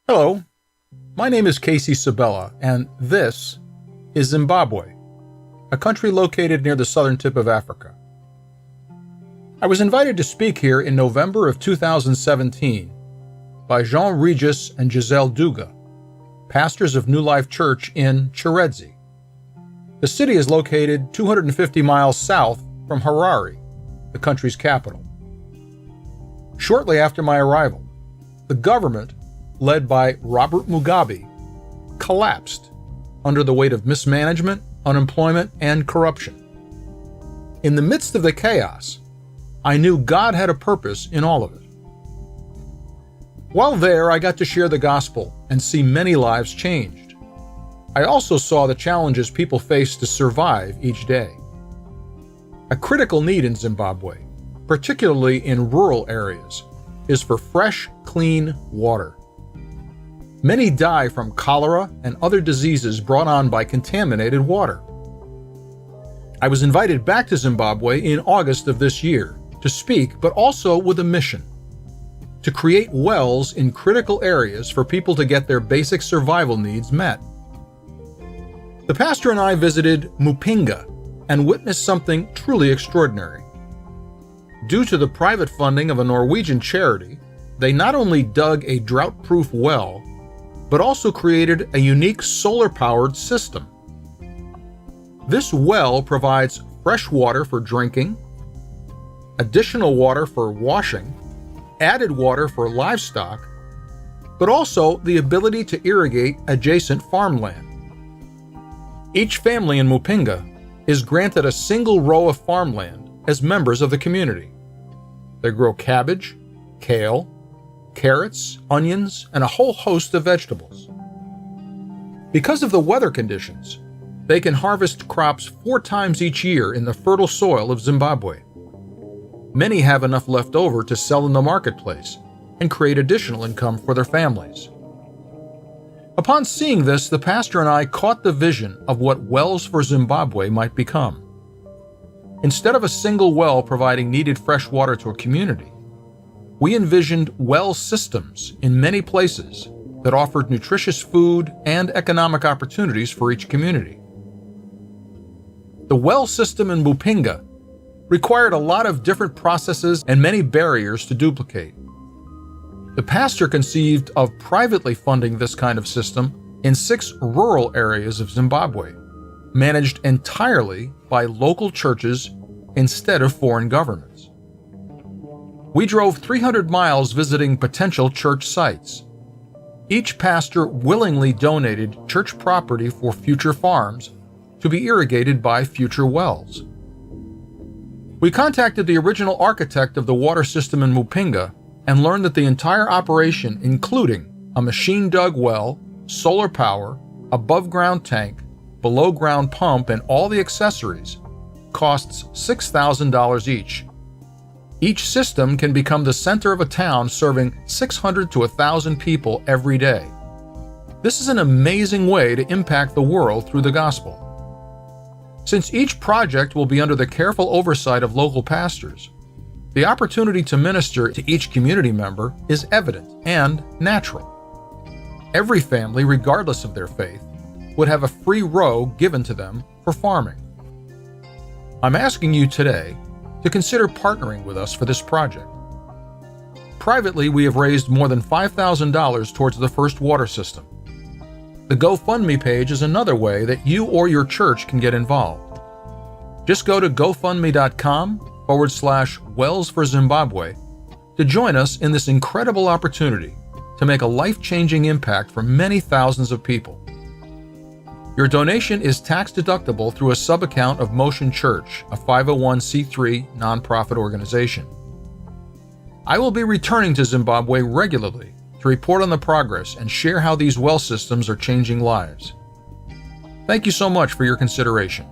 Hello, my name is Casey Sabella, and this is Zimbabwe, a country located near the southern tip of Africa. I was invited to speak here in November of 2017 by Jean Regis and Giselle Duga, pastors of New Life Church in Chiredzi. The city is located 250 miles south from Harare, the country's capital. Shortly after my arrival, the government, led by Robert Mugabe, collapsed under the weight of mismanagement, unemployment, and corruption. In the midst of the chaos, I knew God had a purpose in all of it. While there, I got to share the gospel and see many lives changed. I also saw the challenges people face to survive each day. A critical need in Zimbabwe, particularly in rural areas, is for fresh, clean water. Many die from cholera and other diseases brought on by contaminated water. I was invited back to Zimbabwe in August of this year to speak, but also with a mission: to create wells in critical areas for people to get their basic survival needs met. The pastor and I visited Mupinga and witnessed something truly extraordinary. Due to the private funding of a Norwegian charity, they not only dug a drought-proof well, but also created a unique solar-powered system. This well provides fresh water for drinking, additional water for washing, added water for livestock, but also the ability to irrigate adjacent farmland. Each family in Mupinga is granted a single row of farmland as members of the community. They grow cabbage, kale, carrots, onions, and a whole host of vegetables. Because of the weather conditions, they can harvest crops 4 times each year in the fertile soil of Zimbabwe. Many have enough left over to sell in the marketplace and create additional income for their families. Upon seeing this, the pastor and I caught the vision of what Wells for Zimbabwe might become. Instead of a single well providing needed fresh water to a community, we envisioned well systems in many places that offered nutritious food and economic opportunities for each community. The well system in Mupinga required a lot of different processes and many barriers to duplicate. The pastor conceived of privately funding this kind of system in 6 rural areas of Zimbabwe, managed entirely by local churches instead of foreign governments. We drove 300 miles visiting potential church sites. Each pastor willingly donated church property for future farms to be irrigated by future wells. We contacted the original architect of the water system in Mupinga and learned that the entire operation, including a machine-dug well, solar power, above-ground tank, below-ground pump, and all the accessories, costs $6,000 each. Each system can become the center of a town serving 600 to 1,000 people every day. This is an amazing way to impact the world through the gospel. Since each project will be under the careful oversight of local pastors, the opportunity to minister to each community member is evident and natural. Every family, regardless of their faith, would have a free row given to them for farming. I'm asking you today to consider partnering with us for this project. Privately, we have raised more than $5,000 towards the first water system. The GoFundMe page is another way that you or your church can get involved. Just go to gofundme.com/Wells for Zimbabwe to join us in this incredible opportunity to make a life-changing impact for many thousands of people. Your donation is tax-deductible through a sub-account of Motion Church, a 501c3 nonprofit organization. I will be returning to Zimbabwe regularly to report on the progress and share how these well systems are changing lives. Thank you so much for your consideration.